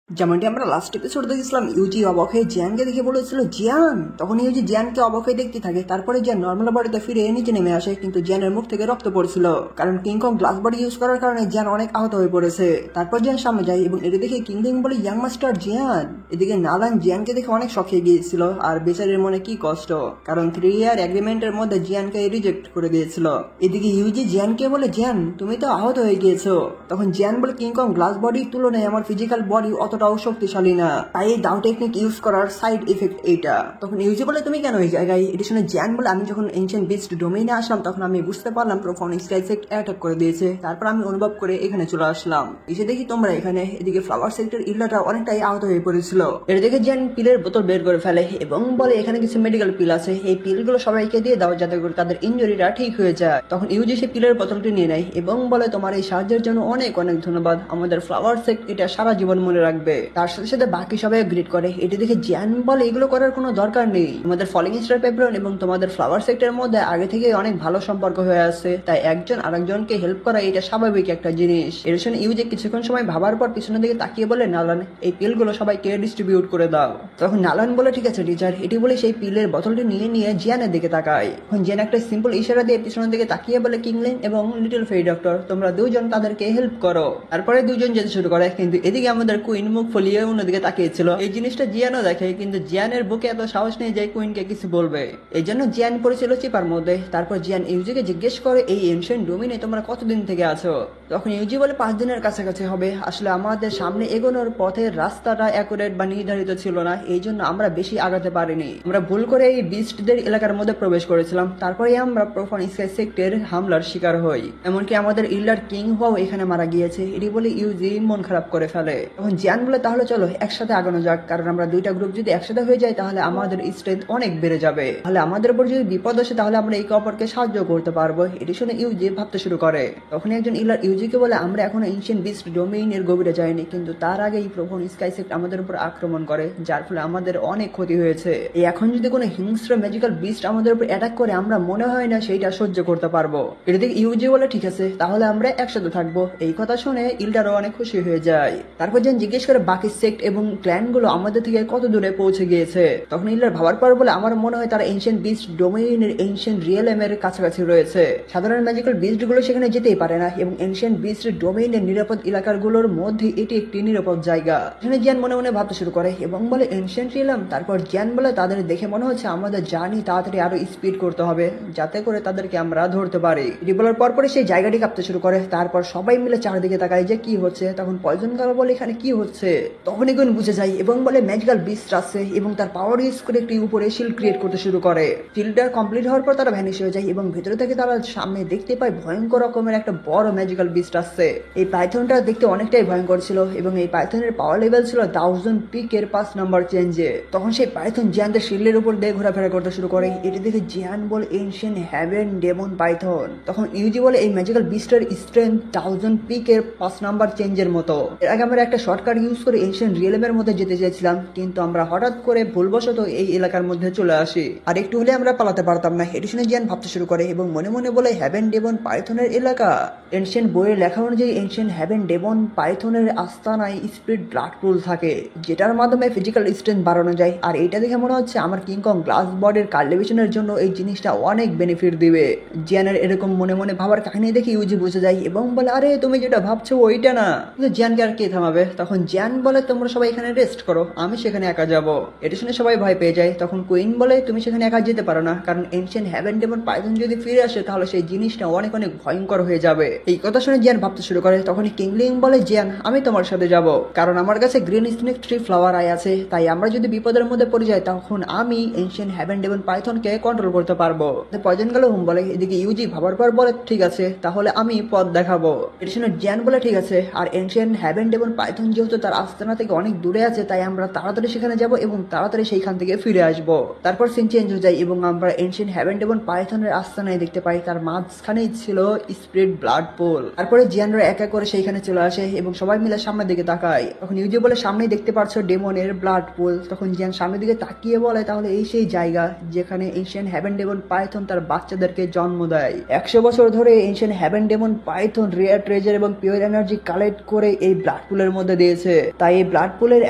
যেমনটি আমরা last episode দেখেছিলাম, ইউজি অবাক হয়ে জিয়ানকে দেখে বলেছিল জিয়ান। তখন ইউজি জিয়ানকে অবাক হয়ে দেখতে থাকে। তারপরে জিয়ান নর্মাল বডিতে ফিরে নিচে নেমে আসে, কিন্তু জিয়ানের মুখ থেকে রক্ত পড়ছিল, কারণ কিংকং গ্লাস বডি ইউজ করার কারণে জিয়ান অনেক আহত হয়ে পড়েছে। তারপর জিয়ান সামনে যায় এবং এটা দেখে কিংলিং বলে ইয়াং মাস্টার জিয়ান। এদিকে নালান জিয়ানকে দেখে অনেক শখ হয়ে গিয়েছিল, আর বেচারের মনে কি কষ্ট, কারণ 3 ইয়ার এগ্রিমেন্টের মধ্যে জিয়ানকে রিজেক্ট করে দিয়েছিল। এদিকে ইউজি জিয়ানকে বলে জিয়ান তুমি তো আহত হয়ে গিয়েছো। তখন জিয়ান বলে কিংকং গ্লাস বডির তুলনায় আমার ফিজিক্যাল বডি অতটাও শক্তিশালী না, তাই এই দাও টেকনিক ইউজ করার সাইড ইফেক্ট এইটা। তখন ইউজি বলে তুমি কেন এই জায়গায়? এটি শুনে জিয়ান বলে আমি যখন এনশিয়েন্ট বিস্ট ডোমেইনে আসলাম তখন আমি বুঝতে পারলাম প্রোফাউন্ড স্কাইসেক্ট অ্যাটাক করে দিয়েছে। তারপর আমি অনুভব করে এখানে চলে আসলাম, এসে দেখি তোমরা এখানে। এদিকে ফ্লাওয়ার সেক্টর ইল্লাটা অনেকটাই আহত হয়ে পড়েছিল। এর দেখে জিয়ান পিলের বোতল বের করে ফেলে এবং বলে এখানে কিছু মেডিকেল পিল আছে, এই পিলগুলো সবাইকে দিয়ে দাও যাতে করে তাদের ইনজুরিটা ঠিক হয়ে যায়। তখন ইউজি সে পিলের বোতলটি নিয়ে নেয় এবং বলে তোমার এই সাহায্যের জন্য অনেক অনেক ধন্যবাদ, আমাদের ফ্লাওয়ার সেক্ট এটা সারা জীবন মনে রাখবে। তার সাথে সাথে বাকি সবাই গ্রিট করে। এটি দেখে জিয়ান বলে এগুলো করার কোনো দরকার নেই, তোমাদের ফলিং স্টার পেপারন এবং তোমাদের ফ্লাওয়ার সেক্টরের মধ্যে আগে থেকে অনেক ভালো সম্পর্ক হয়ে আছে, তাই একজন আরেকজনকে হেল্প করা এটা স্বাভাবিক একটা জিনিস। এর শুনে ইউজে কিছুক্ষণ সময় ভাবার পর পিছনের দিকে তাকিয়ে বলে নালান এই পিলগুলো সবাইকে ডিস্ট্রিবিউট করে দাও। তখন নালান বলে ঠিক আছে টিচার। এটি বলে সেই পিলের বোতলটি নিয়ে নিয়ে জিয়ানের দিকে তাকায়। তখন জিয়ান একটা সিম্পল ইশারা দিয়ে পিছনের দিকে তাকিয়ে বলে কিংলিন এবং লিটল ফেরি ডক্টর তোমরা দুজন তাদেরকে হেল্প করো। তারপরে দুজন যেতে শুরু করে, কিন্তু এদিকে আমাদের কুইন মুখ ফলিয়ে অন্যদিকে তাকিয়েছিল। এই জিনিসটা জিয়ানও দেখে, কিন্তু জিয়ানের বুকে এত সাহস নেই যে কুইনকে কিছু বলবে, এই জন্য জিয়ান পড়েছিল চিপার মধ্যে। তারপর জিয়ান ইউজিকে জিজ্ঞেস করে এই এনশিয়েন্ট ডোমেইনে তোমরা কতদিন থেকে আছো? তখন ইউজি বলে 5 দিনের কাছাকাছি হবে। আসলে আমাদের সামনে এগোনোর পথের রাস্তাটা অ্যাকুরেট বা নির্ধারিত ছিল না, এই জন্য আমরা বেশি আগাতে পারিনি। আমরা ভুল করে এই বিস্টদের এলাকার মধ্যে প্রবেশ করেছিলাম, তারপরে আমরা প্রোফাউন্ড স্কাই সেক্টরের হামলার শিকার হই। এমনকি আমাদের ইল্লার কিং হওয়াও এখানে মারা গিয়েছে। এটি বলে ইউজি মন খারাপ করে ফেলে। তখন জিয়ান বলে তাহলে চলো একসাথে আগানো যাক, কারণ আমরা দুইটা গ্রুপ যদি একসাথে হয়ে যায় তাহলে আমাদের স্ট্রেংথ অনেক বেড়ে যাবে, তাহলে আমাদের উপর যদি বিপদ আসে তাহলে আমরা একে অপরকে সাহায্য করতে পারবো। এটি শুনে ইউজি ভাবতে শুরু করে। তখন একজন ইলার ইউজিকে বলে আমরা এখন এনশিয়েন্ট বিস্ট ডোমেইনের গভীরে যাইনি, কিন্তু তার আগে এই প্রোফাউন্ড স্কাই সেক্ট আমাদের উপর আক্রমণ করে, যার ফলে আমাদের অনেক ক্ষতি হয়েছে। এই এখন যদি কোনো হিংস্র ম্যাজিক্যাল বিস্ট আমাদের উপর অ্যাটাক করে আমরা মনে হয় না সেইটা সহ্য করতে পারবো। এটা থেকে ইউজি বলে ঠিক আছে তাহলে আমরা একসাথে থাকবো। এই কথা শুনে ইলটারও অনেক খুশি হয়ে যায়। তারপর যেন জিজ্ঞেস করে বাকি সেক্ট এবং ক্ল্যান গুলো আমাদের থেকে কত দূরে পৌঁছে গিয়েছে। তখন ইলার ভাবার পর বলে আমার মনে হয় তারা এনশিয়েন্ট বিস্ট ডোমেইনের এনশিয়েন্ট রিয়েলম এর কাছাকাছি রয়েছে। সাধারণ ম্যাজিক্যাল বিস্ট গুলো সেখানে যেতেই পারে না এবং এনশিয়েন্ট বিস্ট ডোমেইনের নিরাপদ এলাকার গুলোর মধ্যে এটি একটি নিরাপদ জায়গা। এখানে জিয়ান মনে মনে ভাবতে শুরু করে এবং বলে এনশিয়েন্ট রিয়েলম। তারপর জিয়ান বলে তাদের দেখে মনে হচ্ছে আমাদের জার্নি তাড়াতাড়ি আরো স্পিড করতে হবে যাতে করে তাদেরকে আমরা ধরতে পারি। এটি বলার পরপরই সেই জায়গাটি কাঁপতে শুরু করে। তারপর সবাই মিলে চারদিকে তাকায় যে কি হচ্ছে। তখন পয়জন গাল বলে এখানে কি হচ্ছে? তখন এগুন বুঝে যায় এবং বলে ম্যাজিক্যাল বিস্ট আছে এবং তার পাওয়ার ইউজ করে একটি উপরে শিল্ড ক্রিয়েট করতে শুরু করে। শিল্ডটা কমপ্লিট হওয়ার পর তারা ভ্যানিশ হয়ে যায় এবং ভেতরে থেকে তারা সামনে দেখতে পায় ভয়ঙ্কর রকমের একটা বড় ম্যাজিক্যাল বিস্ট আসছে। এই পাইথনটা দেখতে অনেকটাই ভয়ঙ্কর ছিল এবং এই পাইথনের পাওয়ার লেভেল ছিল 1000 পিকের 5 নাম্বার চেঞ্জে। তখন সেই পাইথন জিয়ানদের শিল্ডের উপর দিয়ে ঘোরাফেরা করতে শুরু করে। এটি দেখে জিয়ান বলে এনশিয়েন্ট হ্যাভেন ডেমন পাইথন। তখন ইউজি বলে এই ম্যাজিক্যাল বিস্টের স্ট্রেংথ 1000 পিকের 5 নাম্বার চেঞ্জের মতো। এর আগে আমরা একটা শর্টকাট ইউজ করে এনশিয়েন্ট রিয়েলমের মধ্যে যেতে চেয়েছিলাম, কিন্তু আমরা হঠাৎ করে ভুলবশত এই এলাকার মধ্যে চলে আসি, আর একটু হলে আমরা পালাতে পারতাম না। এটি শুনে জিয়ান ভাবতে শুরু করে এবং মনে মনে বলে হ্যাভেন ডেমন পাইথনের এলাকা। এনশিয়েন্ট বইয়ে লেখা অনুযায়ী এনশিয়েন্ট হ্যাভেন ডেমন পাইথনের আস্তানায় স্পিড ব্লাড পুল থাকে, যেটার মাধ্যমে ফিজিক্যাল স্ট্রেংথ বাড়ানো যায়। আর এইটা দেখে মনে হচ্ছে আমার কিংকং গ্লাস বডির কাল্টিভেশনের জন্য এই জিনিসটা অনেক বেনিফিট দিবে। জিয়ানের এরকম মনে মনে ভাবার কাহিনী দেখে ইউজি বুঝে যায় এবং বলে আরে তুমি যেটা ভাবছো ওইটা না। কিন্তু জিয়ানকে আর কে থামাবে? তখন জিয়ান বলে তোমরা সবাই এখানে রেস্ট করো, আমি সেখানে একা যাব। এটা শুনে সবাই ভয় পেয়ে যায়। তখন কুইন বলে তুমি সেখানে একা যেতে পারো না, কারণ এনশিয়েন্ট হ্যাভেন ডেমন পাইথন যদি ফিরে আসে তাহলে সেই জিনিসটা অনেক অনেক ভয়ঙ্কর হয়ে যাবে। এই কথা শুনে জিয়ান ভাবতে শুরু করে। তখন কিংলিং বলে জিয়ান আমি তোমার সাথে যাব, কারণ আমার কাছে green snake tree flower I আছে, তাই আমরা যদি বিপদের মধ্যে পড়ে যাই তখন আমি এনশিয়েন্ট হ্যাভেন ডেমন পাইথনকে কন্ট্রোল করতে পারবো। পয়জন গেল হুম বলে। এদিকে ইউজি ভাবার পর বলে ঠিক আছে তাহলে আমি পথ দেখাবো। এটা শুনে জিয়ান বলে ঠিক আছে। আর এনশিয়েন্ট হ্যাভেন ডেমন পাইথন যেহেতু তার আস্তানা থেকে অনেক দূরে আছে, তাই আমরা তাড়াতাড়ি সেখানে যাব এবং তাড়াতাড়ি সেইখান থেকে ফিরে আসবো। তারপর সিন চেঞ্জ হয়ে যায় এবং আমরা এনশিয়েন্ট হ্যাভেন ডেমন পাইথনের আস্তানায় দেখতে পাই তার মাঝখানেই ছিল স্প্রিট ব্লাড পুল। তারপরে জিয়ানরা এক এক করে সেইখানে চলে আসে এবং সবাই মিলে সামনের দিকে তাকায়। তখন ইউজি বলে সামনেই দেখতে পারছো ডেমনের ব্লাড পুল। তখন জিয়ান সামনের দিকে তাকিয়ে বলে তাহলে এই সেই জায়গা যেখানে এনশিয়েন্ট হ্যাভেন ডেমন পাইথন তার বাচ্চাদেরকে জন্ম দেয়। 100 বছর ধরে ancient heaven demon python rare treasure এবং পিওর এনার্জি কালেক্ট করে এই ব্লাড পুলের মধ্যে দিয়েছে। তাই এই ব্লাড পুলের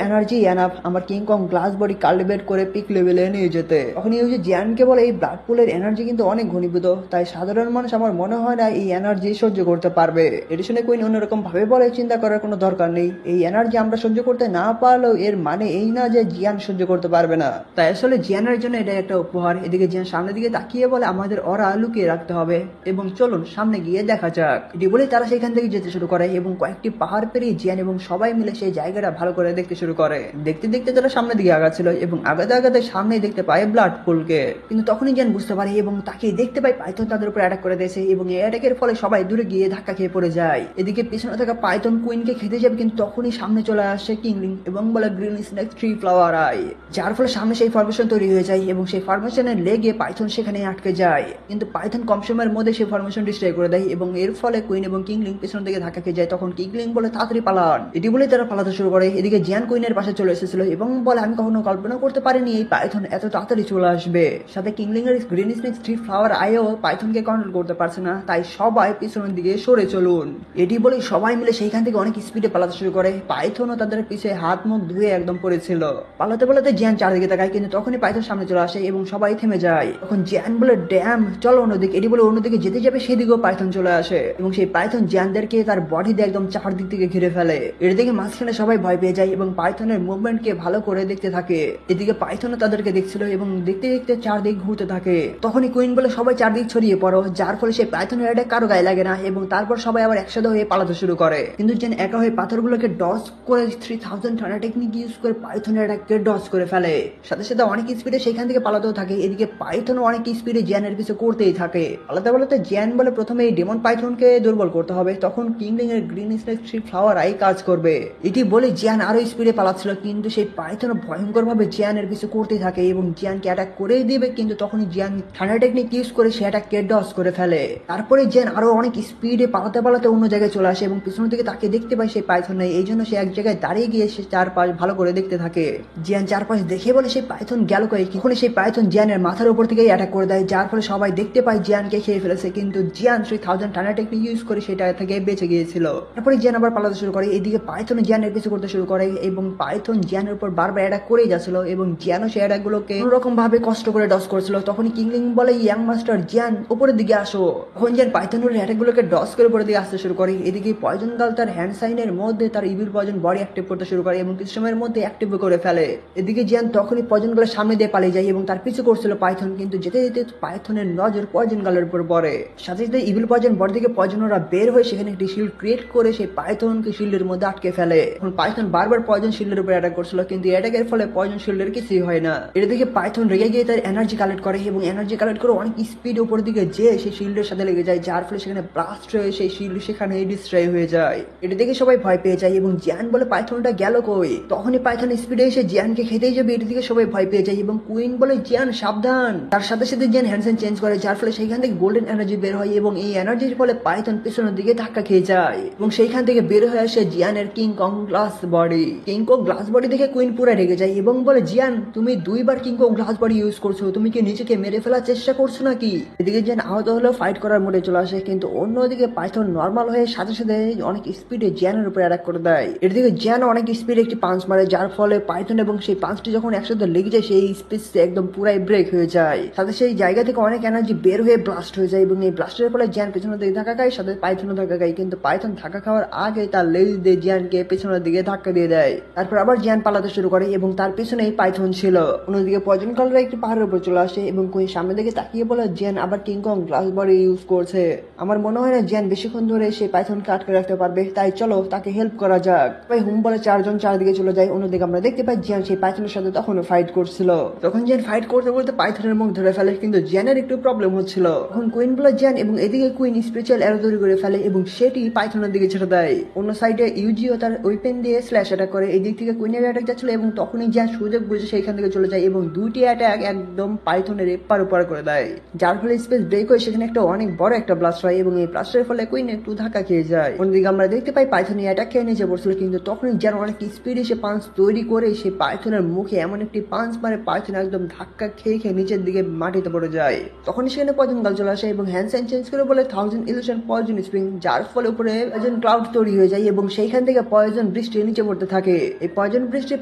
এনার্জি এনাফ আমার King Kong glass body cultivate করে পিক লেভেলে নিয়ে যেতে। তখন এই যে জিয়ানকে বলে এই ব্লাড পুলের এনার্জি কিন্তু অনেক ঘনীভূত, তাই সাধারণ মানুষ আমার মনে হয় না এই এনার্জি সহ্য করতে পারবে। এটি শুনে কুইন অন্যরকম ভাবে বলে চিন্তা করার কোনো দরকার নেই, এই এনার্জি আমরা সহ্য করতে না পারলেও এর মানে এই না যে জিয়ান সহ্য করতে পারবে না। তাই আসলে জিয়ানের জন্য এটা একটা উপহার। এদিকে জিয়ান সামনের দিকে তাকিয়ে বলে আমাদের ওরা লুকিয়ে রাখতে হবে এবং চলুন সামনে গিয়ে দেখা যাক। এটি বলে তারা সেখান থেকে যেতে শুরু করে এবং কয়েকটি পাহাড় পেরিয়ে জিয়ান এবং সবাই মিলে সেই জায়গাটা ভালো করে দেখতে শুরু করে। দেখতে দেখতে তারা সামনের দিকে আগাচ্ছিল এবং আগাতে আগাতে সামনে দেখতে পায় ব্লাড পুলকে। কিন্তু তখনই জিয়ান বুঝতে পারে এবং তাকে দেখতে পায় পাইথন তাদের উপর অ্যাটাক করে দিয়েছে এবং এই অ্যাটাকের ফলে সবাই দূরে গিয়ে ধাক্কা খেয়ে পড়ে যায়। এদিকে পিছনে থাকা পাইথন কুইনকে খেতে যাবে, কিন্তু তখনই সামনে চলে আসে কিংলিং এবং বলে green snake three flower I, যার ফলে সামনে সেই ফরমেশন তৈরি হয়ে যায় এবং সেই ফরমেশনের লেগে পাইথন সেখানে আটকে যায়। কিন্তু পাইথন কম সময়ের মধ্যে সেই ফরমেশন ডিস্ট্রয় করে দেয় এবং এর ফলে কুইন এবং কিংলিং পিছন দিকে ধাক্কা খেয়ে যায়। তখন কিংলিং বলে তাড়াতাড়ি পালান, এটি বলে তারা পালাতে শুরু করে। এদিকে জিয়ান কুইনের পাশে চলে এসেছিল এবং বলে আমি কখনো কল্পনা করতে পারিনি এই পাইথন এত তাড়াতাড়ি চলে আসবে। সাথে কিংলিং এর গ্রিন স্নেক থ্রি ফ্লাওয়ার আইও পাইথনকে কন্ট্রোল করতে পারছে না, তাই সবাই পিছনের দিকে সরে চলুন। এটি বলে সবাই মিলে সেইখান থেকে অনেক স্পিডে পালাতে শুরু করে। পাইথনও তাদের পিছে হাত মুখ ধুয়ে একদম পড়েছিল। পালাতে পালাতে জিয়ান চারদিকে তাকায়, কিন্তু তখনই পাইথন সামনে চলে আসে এবং সবাই থেমে যায়। তখন জিয়ান বলে ড্যাম চলো অন্যদিকে, এটি বলে অন্যদিকে যেতে যাবে সেদিকেও পাইথন চলে আসে এবং সেই পাইথন জিয়ানদেরকে তার বডি দিয়ে একদম চারদিক থেকে ঘিরে ফেলে। এর দিকে মাঝখানে সবাই ভয় পেয়ে যায় এবং পাইথনের মুভমেন্টকে ভালো করে দেখতে থাকে। এদিকে পাইথনও তাদেরকে দেখছিল এবং দেখতে দেখতে চারদিক ঘুরতে থাকে। তখনই কুইন বলে সবাই চারদিক ছড়িয়ে পড়ো, যার ফলে সেই পাইথনের অ্যাটাক কারো গায়ে লাগে না এবং তারপর সবাই আবার একসাথে হয়ে পালাতে শুরু করে। কিন্তু জিয়ান একা হয়ে পাথরগুলোকে ডজ করে 3000 টানা টেকনিক ইউজ করে পাইথনের অ্যাটাককে ডজ করে ফেলে। সাথে সাথে অনেক স্পিডে সেখান থেকে পালাতেও থাকে। এদিকে পাইথনও অনেক স্পিডে জিয়ানের পিছু করতেই থাকে। পালাতে পালাতে জিয়ান বলে প্রথমে এই ডেমন পাইথনকে দুর্বল করতে হবে, তখন কিংলিং এর green snake three flower I কাজ করবে। এটি বলে জিয়ান আরো স্পিডে পালাচ্ছিল, কিন্তু সেই পাইথন ভয়ঙ্কর ভাবে জিয়ানের পিছু করতেই থাকে এবং জিয়ানকে অ্যাটাক করেই দিবে। কিন্তু তখনই জিয়ান ঠান্ডা টেকনিক ইউজ করে সে অ্যাটাককে ডজ করে ফেলে। তারপরে জিয়ান আরো অনেক স্পিডে পালাতে পালাতে অন্য জায়গায় চলে আসে এবং পিছনের দিকে তাকে দেখতে পায় সেই পাইথন নেই। এই জন্য সে এক জায়গায় দাঁড়িয়ে গিয়ে সে চারপাশ ভালো করে দেখতে থাকে। জিয়ান চারপাশ দেখে বলে সেই পাইথন গেল কই, কখনো সেই পাইথন জিয়ানের মাথার উপর থেকে অ্যাটাক করে দেয়, যার ফলে সবাই দেখতে পায় জিয়ানকে খেয়ে ফেলেছে। কিন্তু জিয়ান 3000 টানা টেকনিক ইউজ করে সেটা থেকে বেঁচে গিয়েছিল। তারপরে জিয়ান আবার পালাতে শুরু করে। এইদিকে পাইথন জিয়ানের পিছু করতে শুরু করে এবং পাইথন জিয়ানের উপর বারবার অ্যাটাক করেই যাচ্ছিল এবং জিয়ানও সেই অ্যাটাক গুলোকে কোনোরকম ভাবে কষ্ট করে ডস করছিল। তখনই কিংলিং বলে ইয়াং মাস্টার জিয়ান উপরের দিকে আসো। তখন জিয়ান পাইথনের অ্যাটাক গুলোকে ডস করে উপরের দিকে আসতে শুরু করে। এদিকে পয়জন গাল তার হ্যান্ড সাইনের মধ্যে তার ইভিল পয়জন বডি অ্যাক্টিভ করতে শুরু করে এবং কিছু সময়ের মধ্যে অ্যাক্টিভ করে ফেলে। এদিকে জিয়ান তখনই পয়জন গালের সামনে দিয়ে পালিয়ে যায় এবং তার পিছু করছিল পাইথন, কিন্তু যেতে যেতে পাইথনের নজর পয়জন গালের উপর পড়ে। সাথে সাথে ইভিল পয়জন বডি থেকে পয়জনরা বের হয়ে সেখানে একটি শিল্ড ক্রিয়েট করে সেই পাইথনকে শিল্ডের মধ্যে আটকে ফেলে। এখন পাইথন বারবার পয়জন শিল্ডের উপর অ্যাটাক করছিল, কিন্তু অ্যাটাকের ফলে পয়জন শিল্ডের কিছুই হয় না। এর দিকে পাইথন রেগে গিয়ে তার এনার্জি কালেক্ট করে এবং এনার্জি কালেক্ট করে অনেক স্পিড উপর দিকে যেয়ে সেই শিল্ডের সাথে লেগে যায়, যার ফলে সেখানে ব্লাস্ট হয়ে সেই শিল্ড সেখানে ডিস্ট্রয় হয়ে যায়। এটা দেখে সবাই ভয় পেয়ে যায় এবং জিয়ান বলে পাইথনটা গেল কই। তখনই পাইথন স্পিডে এসে জিয়ানকে খেতেই যাবে, এটা দিকে সবাই ভয় পেয়ে যায় এবং কুইন বলে জিয়ান সাবধান। তার সাথে সাথে জিয়ান হ্যান্ডসেন চেঞ্জ করে, যার ফলে সেইখান থেকে গোল্ডেন এনার্জি বের হয় এবং এই এনার্জির ফলে পাইথন পেছনের দিকে ধাক্কা খেয়ে যায় এবং সেইখান থেকে বের হয়ে আসে জিয়ানের King Kong glass body. King Kong glass body দেখে কুইন পুরো রেগে যায় এবং বলে জিয়ান তুমি দুইবার King Kong glass body use করছো, তুমি কি নিজেকে মেরে ফেলার চেষ্টা করছো নাকি? এদিকে জিয়ান আহত হলেও ফাইট করার মোডে চলে আসে, কিন্তু অন্যদিকে পাইথন নর্মাল হয়ে সাথে সাথে অনেক স্পিডে জিয়ানের উপর অ্যাটাক করে দেয়। এদিকে জিয়ান অনেক স্পিডে একটি পাঞ্চ মারে, যার ফলে পাইথন এবং সেই পাঞ্চটি যখন একসাথে লেগে যায় সেই স্পেস একদম পুরাই ব্রেক হয়ে যায়। সাথে সেই জায়গা থেকে অনেক এনার্জি বের হয়ে ব্লাস্ট হয়ে যায় এবং এই ব্লাস্টের ফলে জিয়ান পেছনের দিকে ধাক্কা খায়, সাথে পাইথনও ধাক্কা খায়। কিন্তু পাইথন ধাক্কা খাওয়ার আগে তার লেজ দিয়ে জিয়ানকে পেছনের দিকে ধাক্কা দিয়ে দেয়। তারপর আবার জিয়ান পালাতে শুরু করে এবং তার পিছনেই পাইথন ছিল। অন্যদিকে পয়জন কালরা একটি পাহাড়ের উপর চলে আসে এবং কুইন সামনে দিকে তাকিয়ে বলে জিয়ান আবার King Kong glass body use করছে। আমার মনে হয় না জিয়ান বেশিক্ষণ ধরে সেই পাইথনকে আটকে রাখতে পারবে, তাই চলো তাকে হেল্প করা যাক। তাই হুম বলে চারজন চারদিকে চলে যায়। অন্যদিকে আমরা দেখতে পাই জিয়ান সেই পাইথনের সাথে তখনও ফাইট করছিল। তখন জিয়ান ফাইট করতে করতে পাইথনের মুখ ধরে ফেলে, কিন্তু জিয়ানের একটু প্রবলেম হচ্ছিল। তখন কুইন বলে জিয়ান এবং এদিকে কুইন স্পেশাল অ্যারো তৈরি করে ফেলে এবং সেটি পাইথনের দিকে ছেড়ে দেয়। অন্য সাইডে ইউজিও তার ওয়েপেন দিয়ে স্ল্যাশ অ্যাটাক করে। এই দিক থেকে কুইনের অ্যাটাক যাচ্ছিল এবং তখনই জিয়ান সুযোগ বুঝে সেইখান থেকে চলে যায় এবং দুইটি অ্যাটাক একদম পাইথনের এপার ওপার করে দেয়, যার ফলে স্পেস ব্রেক হয়ে সেখানে একটা অনেক বড় একটা ব্লাস্ট হয় এবং এই ব্লাস্টের ফলে কুইন একটু ধাক্কা খেয়ে যায়। অন্যদিকে আমরা দেখতে পাই পাইথনের অ্যাটাক খেয়ে নিচে পড়ছিল, কিন্তু তখনই জিয়ান অনেক স্পিডে সে পাঞ্চ তৈরি করে সেই পাইথনের মুখে এমন একটি পাঞ্চ মারে পাইথন একদম ধাক্কা খেয়ে খেয়ে নিচের দিকে মাটিতে পড়ে যায়। তখনই সেখানে পয়জন গাল চলে আসে এবং হ্যান্ড সাইন চেঞ্জ করে বলে 1000 ইলিউশন পয়জন স্প্রিং, যার ফলে উপরে পয়জন ক্লাউড তৈরি হয়ে যায় এবং সেইখান থেকে পয়জন বৃষ্টি নিচে পড়তে থাকে। এই পয়জন বৃষ্টি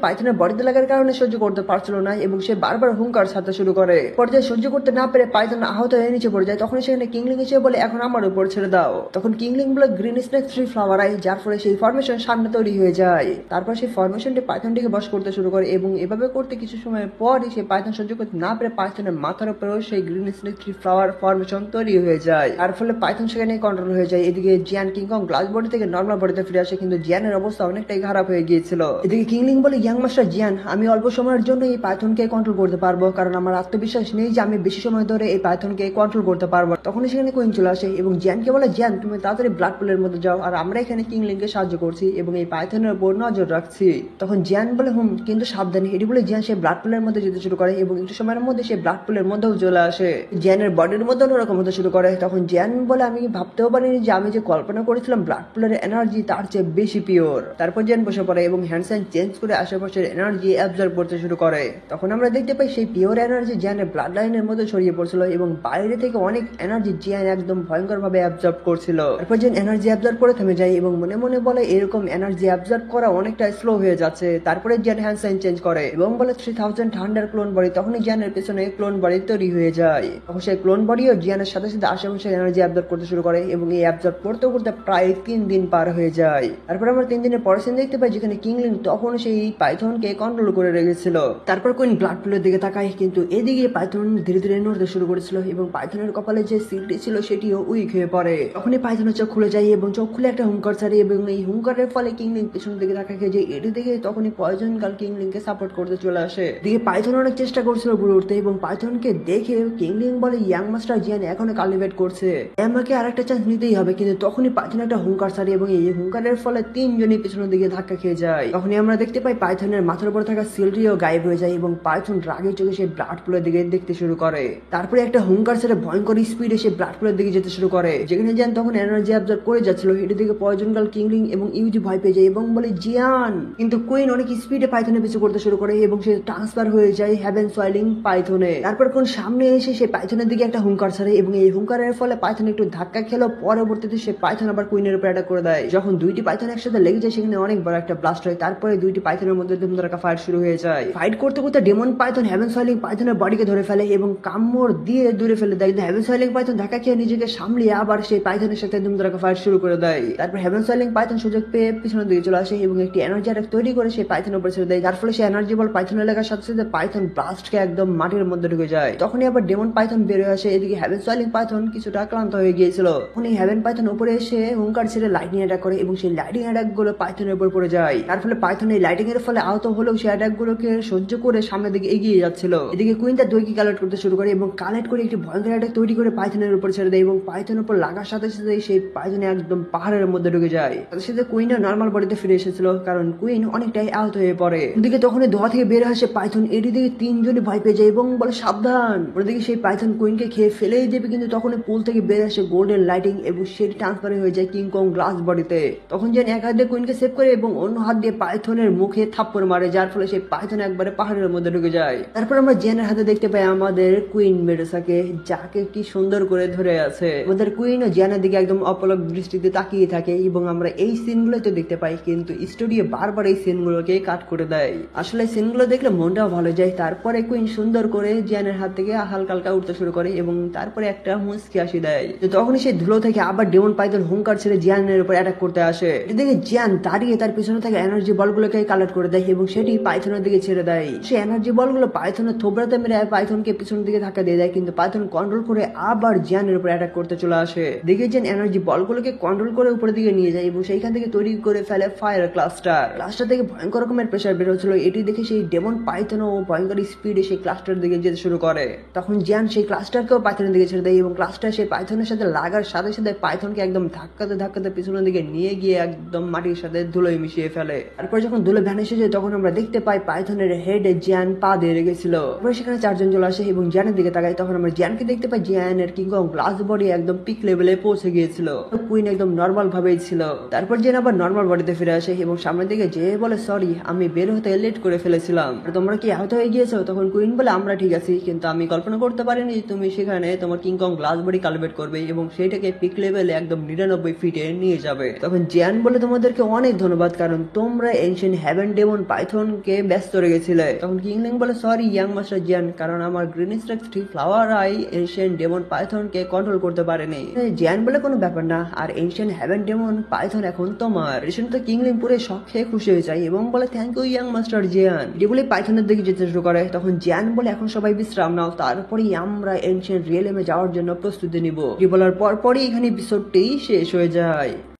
পাইথনের বডিতে লাগার কারণে সহ্য করতে পারছিল না এবং সে বারবার হুঙ্কার ছাড়তে শুরু করে। পর্যায়ে সহ্য করতে না পেরে পাইথন আহত হয়ে নিচে পড়ে যায়। তখন সেখানে কিংলিং এসে বলে এখন আমার উপর ছেড়ে দাও। তখন কিংলিং বলে গ্রিন স্নেক 3 ফ্লাওয়ার আই, যার ফলে সেই ফরমেশন সামনে তৈরি হয়ে যায়। তারপর সেই ফরমেশনটি পাইথনটিকে বশ করতে শুরু করে এবং এভাবে করতে কিছু সময় পরই সেই পাইথন সহ্য করতে না পেরে পাইথনের মাথার উপরেও সেই গ্রিন স্নেক 3 ফ্লাওয়ার ফরমেশন তৈরি হয়ে যায়। তার ফলে পাইথন সেখানে কন্ট্রোল হয়ে যায়। এদিকে জিয়ান কিংকং গ্লাস বডি থেকে নর্মাল বডিতে ফিরে আসে, কিন্তু জিয়ানের অবস্থা অনেকটাই খারাপ হয়ে গিয়েছিল। এদিকে কিংলিং বলে ইয়াং মাস্টার জিয়ান, আমি অল্প সময়ের জন্য এই পাইথনকে কন্ট্রোল করতে পারবো, কারণ আমার আত্মবিশ্বাস নেই যে আমি বেশি সময় ধরে এই পাইথনকে কন্ট্রোল করতে পারবো। তখনই সেখানে কুইন চলে আসে এবং জিয়ানকে বলে জিয়ান তুমি তাড়াতাড়ি ব্লাড পুলের মধ্যে যাও, আর আমরা এখানে কিংলিংকে সাহায্য করছি এবং এই পাইথনের উপর নজর রাখছি। তখন জিয়ান বলে কিন্তু সাবধানে। এটি বলে জিয়ান সেই ব্লাড পুলের মধ্যে যেতে শুরু করে এবং একটু সময়ের মধ্যে সেই ব্লাড পুলের মধ্যেও চলে আসে। জিয়ানের বডির মধ্যে অন্যরকম হতে শুরু করে। তখন জিয়ান বলে আমি ভাবতেও পারিনি যে আমি যে কল্পনা করেছিলাম ব্লাড পুলের এনার্জি তার চেয়ে বেশি পিওর। তারপর জিয়ান বসে পড়ে এবং হ্যান্ডসাইন চেঞ্জ করে আশেপাশের এনার্জি অ্যাবজর্ব করতে শুরু করে। তখন আমরা দেখতে পাই সেই পিওর এনার্জি জিয়ানের ব্লাড লাইনের মধ্যে ছড়িয়ে পড়ছিল এবং বাইরে থেকে অনেক এনার্জি জিয়ান একদম ভয়ঙ্কর ভাবে অ্যাবজর্ব করছিল। তারপর জিয়ান এনার্জি অ্যাবজর্ব করে থেমে যায় এবং মনে মনে বলে এরকম এনার্জি অ্যাবজর্ব করা অনেকটা স্লো হয়ে যাচ্ছে। তারপরে জিয়ান হ্যান্ডসাইন চেঞ্জ করে এবং বলে 3000 থান্ডার ক্লোন বডি। তখনই জিয়ানের পেছনে ক্লোন বডি তৈরি হয়ে যায়। তখন সেই ক্লোন বডিও জিয়ানের সাথে সাথে আশেপাশে এনার্জি অ্যাবজর্ব করতে শুরু করে এবং এই অ্যাবজর্ব করতে করতে প্রায় 3 দিন পার হয়ে যায়। তারপর আমরা 3 দিনের পরের সিন দেখতে পাই যেখানে কিংলিং তখন সেই পাইথনকে কন্ট্রোল করে রেখেছিল। তারপর কুইন ব্লাড পুলের দিকে তাকায়, কিন্তু এদিকে পাইথন ধীরে ধীরে নড়তে শুরু করেছিল এবং পাইথনের কপালে যে সিলটি ছিল সেটিও উইক হয়ে পড়ে। তখনই পাইথনের চোখ খুলে যায় এবং চোখ খুলে একটা হুঙ্কার ছাড়ে এবং এই হুঙ্কারের ফলে কিংলিং পেছনের দিকে তাকায় যে এটি দেখে তখনই পয়জন গার্ল কিংলিংকে সাপোর্ট করতে চলে আসে। দিকে পাইথন অনেক চেষ্টা করছিল উপরে উঠতে এবং পাইথনকে দেখে কিংলিং বলে ইয়াং মাস্টার জিয়ান এখনো কালিভেট করছে, আমাকে আরেকটা চান্স নিতেই হবে। কিন্তু তখনই পাইথন একটা হুঙ্কার ছাড়ে এবং এই হুঙ্কারের ফলে 3 জনই পেছনের দিকে ধাক্কা খেয়ে যায়। তখনই আমরা দেখতে পাই পাইথনের মাথার উপর থাকা সিলটিও গায়েব হয়ে যায় এবং পাইথন রাগের চোখে সেই ব্লাড পুলের দিকে দেখতে শুরু করে। তারপরে একটা হুঙ্কার ছেড়ে ভয়ঙ্কর স্পিডে সে ব্লাড পুলের দিকে যেতে শুরু করে, যেখানে জিয়ান তখন এনার্জি অ্যাবজর্ব করে যাচ্ছিল। এটি দিকে পয়জন গার্ল কিংলিং এবং ইউজি ভয় পেয়ে যায় এবং বলে জিয়ান, কিন্তু কুইন অনেক স্পিডে পাইথনে পিছু করতে শুরু করে এবং সে ট্রান্সফার হয়ে যায় হেভেন সোয়াইলিং পাইথনে। তারপর কোন সামনে এসে সে পাইথনের দিকে একটা হুঙ্কার ছাড়ে এবং এই হুঙ্কারের ফলে পাইথন একটু ধাক্কা খেলো। পরবর্তীতে সে পাইথন আবার কুইনের উপর অ্যাটাক করে দেয়। যখন দুইটি পাইথন একসাথে লেগে যায় সেখানে অনেক বড় একটা ব্লাস্ট হয়। তারপরে দুইটি পাইথনের মধ্যে ধুমধারাক্কা ফাইট শুরু হয়ে যায়। ফাইট করতে করতে ডেমন পাইথন হেভেন সোয়াইলিং পাইথনের বডিকে ধরে ফেলে এবং কামড় দিয়ে দূরে ফেলে দেয়। হেভেন সোয়াইলিং পাইথন ধাক্কা খেয়ে নিজেকে সামলিয়ে আবার সেই পাইথনের সাথে ধুমধারাক্কা ফাইট শুরু করে দেয়। তারপর হেভেন সোয়াইলিং পাইথন সুযোগ পেয়ে পিছনের দিকে চলে আসে এবং একটি এনার্জি অ্যাটাক তৈরি করে সেই পাইথনের উপর ছেড়ে দেয়, যার ফলে সেই এনার্জি বল পাইথনের লাগার সাথে সাথে পাইথন ব্লাস্টকে একদম মাটির মধ্যে ঢুকে যায়। তখনই আবার ডেমন পাইথন বের হয়ে আসে। এদিকে হেভেন সোয়াইলিং পাইথন কিছুটা ক্লান্ত হয়ে গিয়েছিল। উনি হেভেন পাইথন উপরে এসে হুঙ্কার ছেড়ে লাইটিং অ্যাটাক করে এবং সেই লাইটিং অ্যাটাক গুলো পাইথনের উপর পড়ে যায়। তার ফলে পাইথন এই লাইটিং এর ফলে আহত হলেও সেই অ্যাটাক গুলোকে সহ্য করে সামনের দিকে এগিয়ে যাচ্ছিল। এদিকে কুইন তার দইকে কালেক্ট করতে শুরু করে এবং কালেক্ট করে একটি ভয়ঙ্কর অ্যাটাক তৈরি করে পাইথনের উপর ছেড়ে দেয় এবং পাইথনের উপর লাগার সাথে সাথে সেই পাইথন একদম পাহাড়ের মধ্যে ঢুকে যায়। তার সাথে কুইনও নর্মাল বডিতে ফিরে এসেছিল, কারণ কুইন অনেকটাই আহত হয়ে পড়ে। ওদিকে তখন ধোয়া থেকে বের আসে পাইথন। এটি দিকে 3 জনই ভয় পেয়ে যায় এবং বলে সাবধান। ওদিকে সেই পাইথন কুইনকে খেয়ে ফেলেই দেবে, কিন্তু তখন পুল থেকে বের আসে গোল্ডেন লাইটিং এবং সেটি ট্রান্সফার হয়ে যায় কিংকং গ্লাস বডিতে। তখন যেন এক হাত দিয়ে কুইনকে সেভ করে এবং অন্য হাত দিয়ে পাইথনের মুখে থাপ্পড় মারে, যার ফলে সেই পাইথন একবারে পাহাড়ের মধ্যে ঢুকে যায়। তারপর আমরা জেনের হাতে দেখতে পাই আমাদের কুইন মেডুসাকে, যাকে কি সুন্দর করে ধরে আছে। আমাদের কুইন ও জেনের দিকে একদম অপলক দৃষ্টিতে তাকিয়ে থাকে এবং আমরা এই সিনগুলো তো দেখতে পাই, কিন্তু স্টুডিও বারবার এই সিনগুলোকে কাট করে দেয়। আসলে সিনগুলো দেখলে মনটাও ভালো যায়। তারপরে কুইন সুন্দর করে জিয়ানের হাত থেকে হালকা হালকা উঠতে শুরু করে এবং তারপরে একটা মুচকি হাসি দেয়। তখনই সেই ধুলো থেকে আবার ডেমন পাইথন হুঙ্কার ছেড়ে জিয়ানের উপর অ্যাটাক করতে আসে। এদিকে জিয়ান দাঁড়িয়ে তার পিছনে থাকা এনার্জি বলগুলোকে কালেক্ট করে দেয় এবং সেটি পাইথনের দিকে ছেড়ে দেয়। সেই এনার্জি বলগুলো পাইথনের থোবড়াতে মেরে পাইথনকে পিছনের দিকে ধাক্কা দিয়ে দেয়, কিন্তু পাইথন কন্ট্রোল করে আবার জিয়ানের উপর অ্যাটাক করতে চলে আসে। দেখে জিয়ান এনার্জি বলগুলোকে কন্ট্রোল করে উপরের দিকে নিয়ে যায় এবং সেইখান থেকে তৈরি করে ফেলে ফায়ার ক্লাস্টার। ক্লাস্টার থেকে ভয়ঙ্কর রকমের প্রেসার বের হচ্ছিল। এটি দেখে সেই ডেমন পাইথন ও ভয়ঙ্কর স্পিডে সেই ক্লাস্টার দিকে যেতে শুরু করে। তখন জিয়ান সেই ক্লাস্টারকেও পাইথনের দিকে ছেড়ে দেয় এবং ক্লাস্টার সেই পাইথনের সাথে লাগার সাথে সাথে পাইথনকে একদম ধাক্কাতে ধাক্কাতে পিছনের দিকে নিয়ে গিয়ে একদম মাটির সাথে ধুলোয় মিশিয়ে ফেলে। তারপর যখন ধুলো ভ্যানিশ হয়ে যায় তখন আমরা দেখতে পাই পাইথনের হেডে জিয়ান পা দিয়ে রেখেছিল। তারপরে সেখানে 4 জন চলে আসে এবং জিয়ানের দিকে তাকায়। তখন আমরা জিয়ানকে দেখতে পাই জিয়ানের কিংকং গ্লাস বডি একদম পিক লেভেলে পৌঁছে গিয়েছিল। কুইন একদম নর্মাল ভাবেই ছিল। তারপর জিয়ান আবার নর্মাল বডিতে ফিরে আসে এবং সামনের দিকে যে বলে সরি আমি বের হতে লেট করে ফেলেছিলাম, তোমরা কি আহত হয়ে গিয়েছো? তখন কুইন বলে আমরা ঠিক আছি, কিন্তু আমি কল্পনা করতে পারিনি তুমি সেখানে তোমার কিংকং গ্লাস বডি কালভেট করবে এবং সেইটাকে পিক লেভেলে একদম 99 ফিটে নিয়ে যাবে। তখন জিয়ান বলে তোমাদেরকে অনেক ধন্যবাদ, কারণ তোমরা এনশিয়েন্ট হেভেন ডেমন পাইথনকে ব্যস্ত রেখেছিলে। তখন কিংলিং বলে সরি ইয়াং মাস্টার জিয়ান, কারণ আমার গ্রিন স্ট্রাক ফ্লাওয়ার আই এনশিয়েন্ট ডেমন পাইথনকে কন্ট্রোল করতে পারেনি। জিয়ান বলে কোনো ব্যাপার না, আর এনশিয়েন্ট হেভেন ডেমন পাইথন এখন তোমার। রিসেন্ট তো কিংলিং পুরো শখ খেয়ে খুশি হয়ে যায় এবং বলে থ্যাংক ইউ ইয়াং মাস্টার জিয়ান। এটি বলে পাইথনের দিকে যেতে শুরু করে। তখন জিয়ান বলে এখন সবাই বিশ্রাম নাও, তারপরেই আমরা এনশিয়েন্ট রিয়েলমে যাওয়ার জন্য প্রস্তুতি নিব। বলার পরপরই এখানে এপিসোডটি শেষ হয়ে যায়।